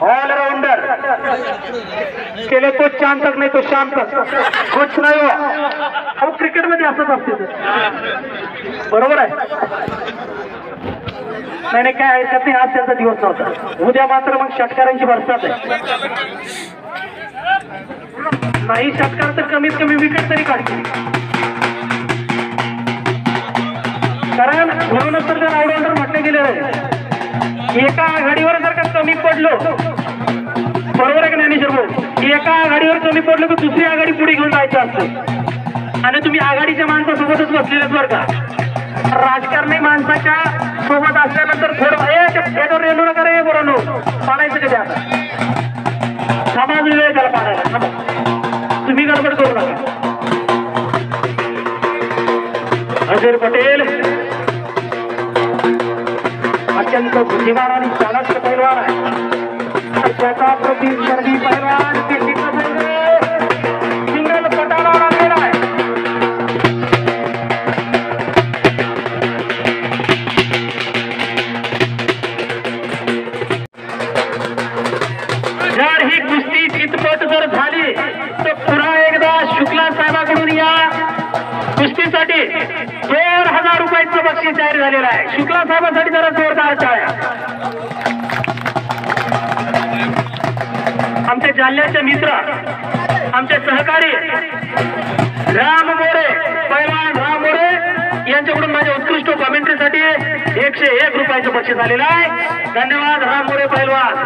Allrounder केले तो शांतच नाही तो शांत कुछ नाही हो. अहो क्रिकेट मध्ये असंच असते बरोबर आहे. नाही काय हरकत नाही. आज त्यांचा दिवस नव्हता. उद्या मात्र मग षटकारांची बरसात आहे. नाही षटकार तर कमीत कमी विकेट तरी काढतील. कारण म्हणूनच तर ऑलराउंडर म्हटले गेले आहे. एका आघाडीवर जर का कमी पडलो बरोबर आहे का ज्ञानेश्वर भाऊ. एका आघाडीवर कमी पडलो की दुसरी आघाडी पुढे घेऊन जायचं असतं. आणि तुम्ही आघाडीच्या माणसासोबतच बसलेलेच बरं का. राजकारणी माणसाच्या सोबत असल्यानंतर थोडं रेल्वे नका रे बरोबर पाडायचं कधी आता. समाज वेळ त्याला पाडायला. तुम्ही गडबड करू नका. अजय पटेल अत्यंत बुद्धिमान आणि चालाक पैलवान आहे. त्याचा प्रतिस्पर्धी पैलवान सिंगल पटाला लागलेला आहे. जर ही कुस्ती चितपट जर झाली तर पुन्हा एकदा शुक्ला साहेबांकडून या कुस्तीसाठी 2000 रुपयाचं बक्षीस जाहीर झालेलं आहे. शुक्ला साहेबांसाठी जरा जोरदार टाळ्या. आमचे जालन्याचे मित्र आमचे सहकारी राम मोरे पैलवान राम मोरे यांच्याकडून माझ्या उत्कृष्ट कमेंट्रीसाठी 101 रुपयाचं बक्षीस आलेलं आहे. धन्यवाद राम मोरे पैलवान.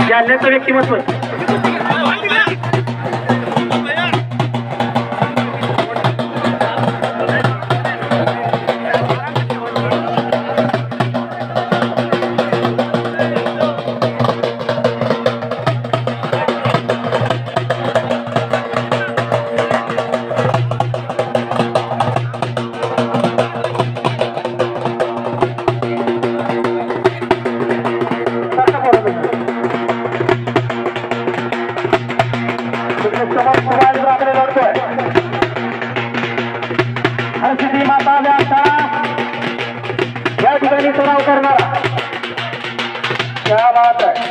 जालन्याचं व्यक्तिमत्व. या ठिकाणी सराव करणारा क्या बात आहे.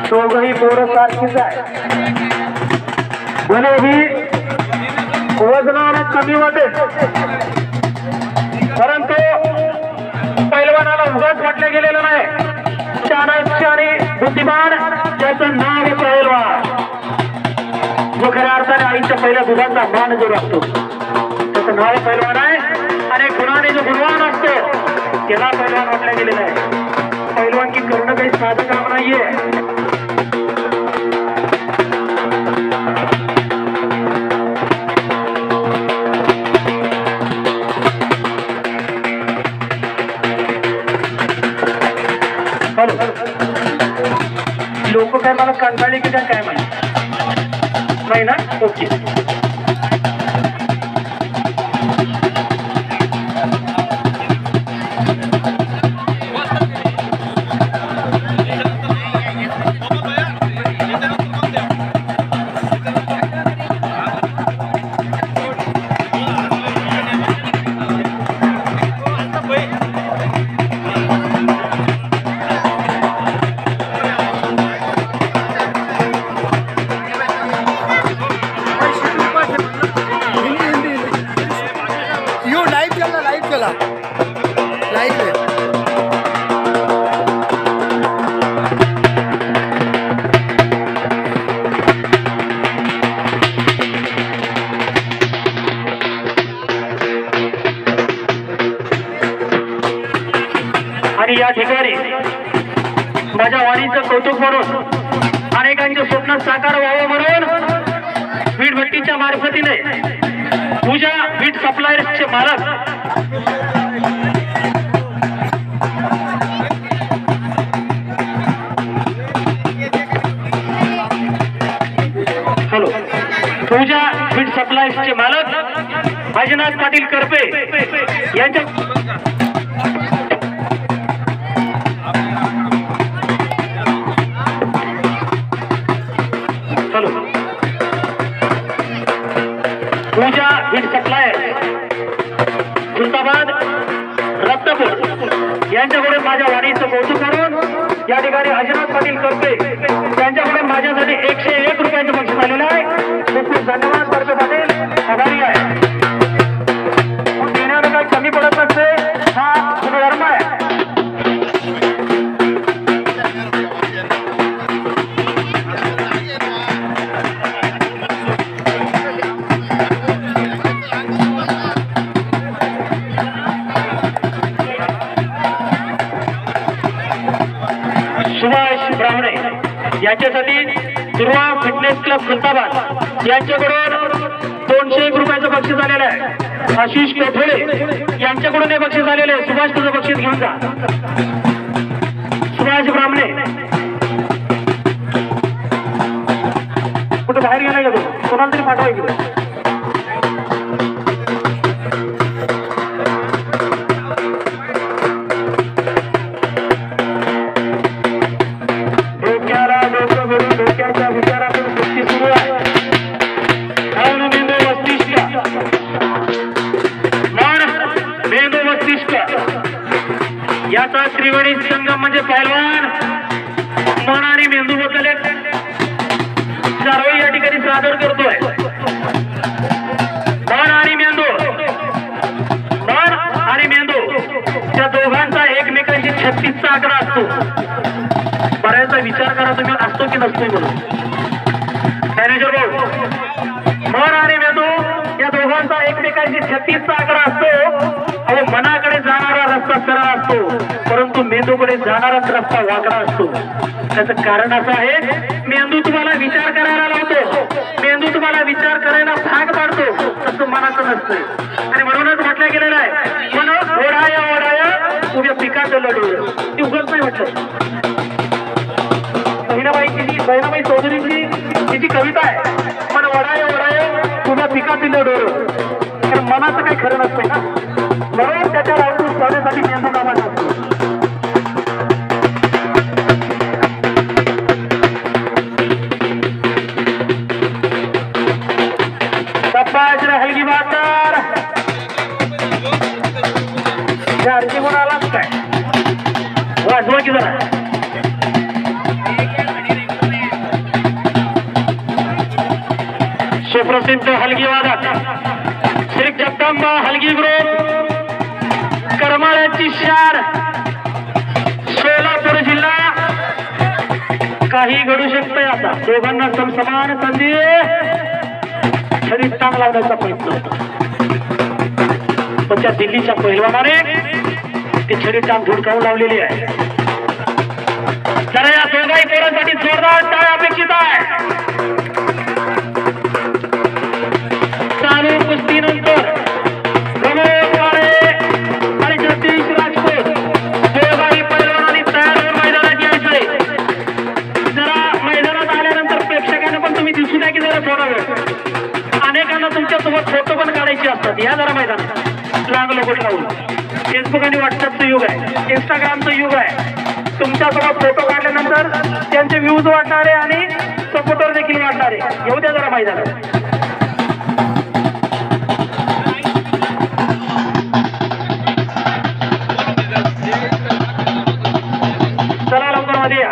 दोघही पोरं सारखीच आहे. भलेही वजनाला कमी वाटेल परंतु पैलवानाला उगाच म्हटलं गेलेलं नाही. चाणक्य आणि बुद्धिमान त्याचं नाव आहे पैलवान. जो खऱ्या अर्थाने आईच्या पहिल्या दुधाचा मान जो लागतो त्याचं नाव पैलवान आहे. आणि गुणाने जो गुणवान असतो त्याला पैलवान म्हटलं गेलेलं आहे. पैलवानकी करणं काही साधं काम नाहीये. लोक काय मला कंटाळी की काय माहिती नाही ना. ओके आणि या ठिकाणी माझ्या वाणीचं कौतुक म्हणून अनेकांचे स्वप्न साकार व्हावं म्हणून वीटभट्टीच्या मार्फतीने पूजा वीट सप्लायर्सचे मालक पूजा वीट सप्लायर्सचे मालक अजनाथ पाटील करपे यांच्या पूजा वीट सप्लायर खुलताबाद रत्नापूर या यांच्याकडून माझ्या वाणीचं कौतुक करून या ठिकाणी अजिनाथ पाटील करते त्यांच्याकडून माझ्यासाठी 101 रुपयाचं बक्षीस आलेलं आहे. खूप खूप धन्यवाद करते पाटील, आभारी आहे. देण्याला काही कमी पडत नसते, हा धर्म आहे. सुभाष ब्राह्मणे यांच्यासाठी दुर्वा फिटनेस क्लब खुलताबाद यांच्याकडून 201 रुपयाचं बक्षीस आलेलं आहे. आशिष कोठोळे यांच्याकडून हे बक्षीस आलेलं आहे. सुभाष तुझं बक्षीस घेऊन जा. सुभाष ब्राह्मणे कुठं बाहेर गेलाय का तू? कोणाला तरी पाठवा इकडे. डोक्याच्या विचारातून गोष्टी सुरू आहे. मेंदू मस्तिष्क मेंदू मस्तिष्क याचा त्रिवेणी संगम म्हणजे पहलवान मन आणि मेंदू बद्दल सर्व या ठिकाणी सादर करतोय. मन आणि मेंदू त्या दोघांचा एकमेकांशी 36चा आकडा असतो. बऱ्याचदा विचार करा तुम्ही असतो की नसतो म्हणून. मॅनेजर भाऊ, मन आणि मेंदू या दोघांचा एकमेकांशी 36चा आकडा असतो. अहो, मनाकडे जाणारा रस्ता सरळ असतो, परंतु मेंदूकडे जाणाराच रस्ता वाकडा असतो. त्याचं कारण असं आहे, मेंदू तुम्हाला विचार करायला लावतो, मेंदू तुम्हाला विचार करायला भाग पाडतो, तसं मनाचं नसतं. आणि म्हणूनच म्हटलं गेलेलं आहे, मन ओढाया उभ्या पिकाचं लढू. ती उगत नाही म्हटलं. बहिणाबाई चौधरींची तिची कविता आहे, पण ओढाया तुझ्या पिकातील डोर. तर मनाचं काही खरं नसतंय ना, म्हणून त्याच्या राहून ठेवण्यासाठी मेंदू कामाचा असतो. हलगी बाजार आरती म्हणून आलाच काय वाजवा की जरा. सुप्रसिद्ध हलगी वादक श्री जगदंबा हलगी ग्रुप करमाळ्याची शार सोलापूर जिल्हा. काही घडू शकतंय आता. दोघांना समसमान संधी, शरीर टांग लावण्याचा प्रयत्न होता, पण त्या दिल्लीच्या पहिलवानाने ती छडी टांग धुडकावून लावलेली आहे. जरा या दोघाही पोरांसाठी जोरदार टाळ्या अपेक्षित आहे. चालू कुस्तीनंतर प्रमोद काळे आणि जगदीश राजपूत दोघाही पैलवानांनी तयार होऊन मैदानात यायचंय. जरा मैदानात आल्यानंतर प्रेक्षकांना पण तुम्ही दिसू द्या की जरा थोडा वेळ. अनेकांना तुमच्यासोबत फोटो पण काढायचे असतात. या जरा मैदानात लाग लोक लावून. फेसबुक आणि व्हॉट्सअपचं युग आहे, इंस्टाग्रामचं युग आहे. तुमच्यासोबत फोटो काढल्यानंतर त्यांचे व्ह्यूज वाढणारे आणि सपोर्टर देखील वाढणारे. येऊ द्या जरा मैदानात. चला लवकर मध्ये या.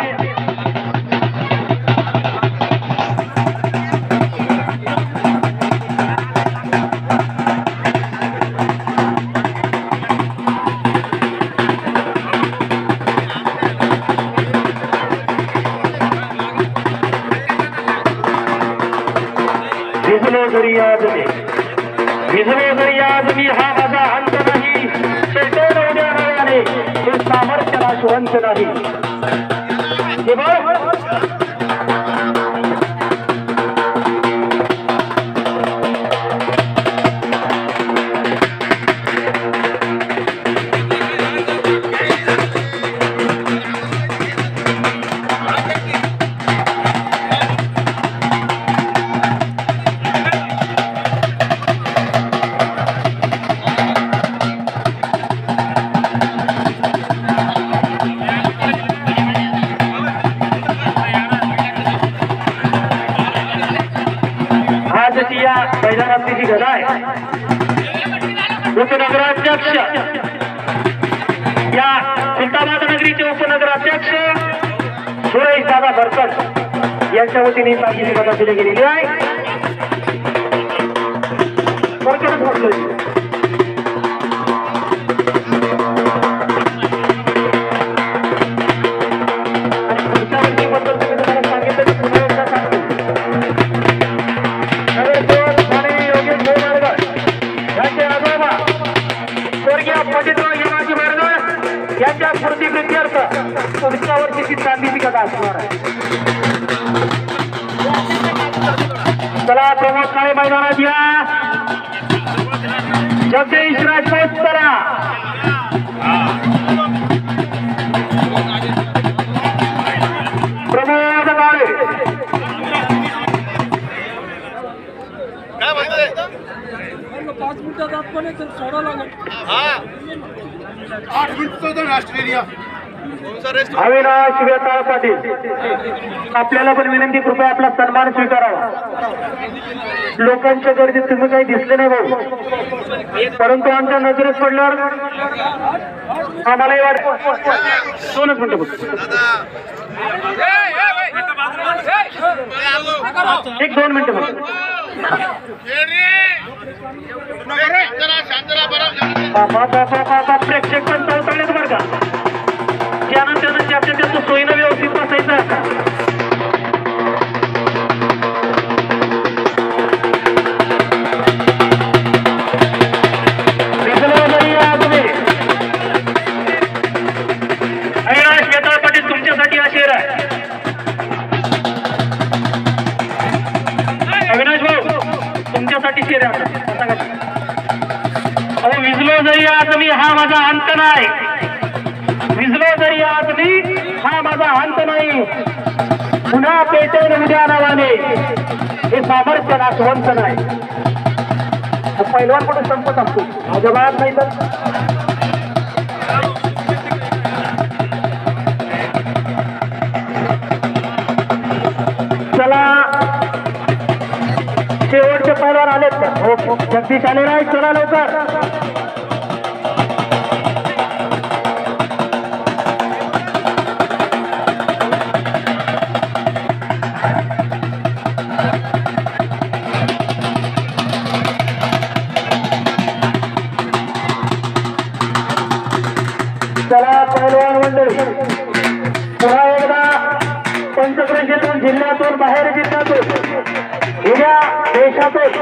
भिजलो जरी आज मी हा माझा अंत नाही. शेवटून उद्या नव्याने हे सामर्थ्य नाशवंत नाही. या मैदानातली जी गदा आहे, उपनगराध्यक्ष या नगरीचे उपनगराध्यक्ष सुरेश दादा भरकट यांच्या वतीने ताकीद पदा दिली गेलेली आहे. भरकटच म्हटलं यांच्या स्मृती प्रित्यर्थ पुढच्या वर्षीची चांदीची कथा असणार आहे. चला प्रमोद काळे मैदानात या. जगदीश राजपूत चला. प्रमोद काळे पाच मिनिटात आपण सोडा लागेल. अविनाश वेताळ पाटील आपल्याला पण विनंती कृपया आपला सन्मान स्वीकारावा. लोकांच्या गर्दीत तुम्ही काही दिसले नाही भाऊ, परंतु आमच्या नजरेत पडल्यावर आम्हालाही वाटत. 2 मिनिटं एक 2 मिनिटं प्रेक्षक पण चौथाळेच बरं का. त्यानंतर त्याच्या सोयीनं व्यवस्थित बसायचं. अविनाश वेताळ पाटील तुमच्यासाठी हा शेर आहे. अविनाश भाऊ तुमच्यासाठी शेर आहे. अहो विजलो जरी आज मी हा माझा अंत नाही. विजलो जरी आज मी हा माझा अंत नाही. पुन्हा पेटेल उद्या नावाने हे सामर्थ्य नाशवंत नाही. पहिलवान कुठे संपत असतो अजबात नाही तर. चला शेवटचे पहिलवान आलेत का? हो जगदीश आलेला आहे. चला लवकर. चला पहिलवान मंडळी पुन्हा एकदा पंचक्रोशीतून जिल्ह्यातून बाहेर जिल्ह्यातून उद्या देशातून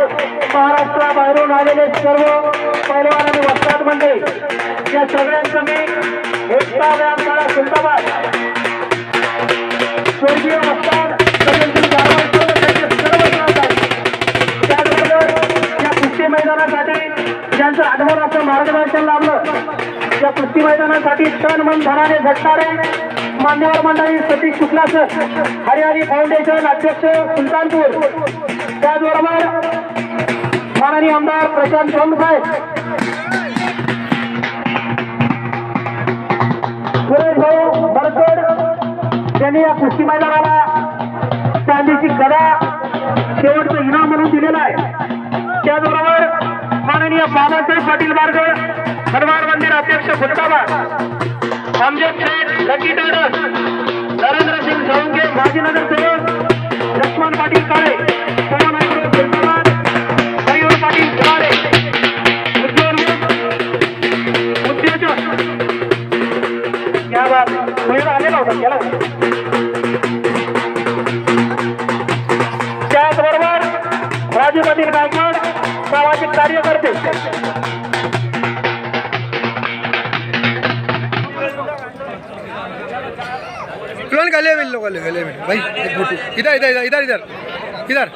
महाराष्ट्राबाहेरून आलेले सर्व पहिलवान आणि वस्ताद मंडळी या सगळ्यांचं मी एकता व्यायामशाळा खुलताबाद स्वर्गीय वस्ताद त्याचबरोबर या कुस्ती मैदानासाठी ज्यांचं आठवणाचं मार्गदर्शन लाभलं त्या कुस्ती मैदानासाठी तन मन धनाने झटणारे मान्यवर मंडळी सतीश शुक्ला सर हरियाणी फाउंडेशन अध्यक्ष सुलतानपूर. त्याचबरोबर माननीय आमदार प्रशांत साहेब, सुरेश भाऊ भरकड यांनी या कुस्ती मैदानाला चांदीची गदा शेवटचं इनाम म्हणून दिलेलं आहे. त्याचबरोबर माननीय बाबासाहेब पाटील बारगड हनुमान मंदिर अध्यक्ष खुलताबाद, अमजद शेख लकी टायडस, नरेंद्र सिंग साळुंके माजी नगरसेवक, लक्ष्मण पाटील काळे पवन आयग्रो खुलताबाद, मयूर पाटील गुराडे उद्योजक. क्या बात, मयूर आलेला होता त्याला. त्याचबरोबर राजू पाटील गायकवाड सामाजिक कार्यकर्ते. कौन का ले भाई एक फोटो इधर इधर इधर इधर इधर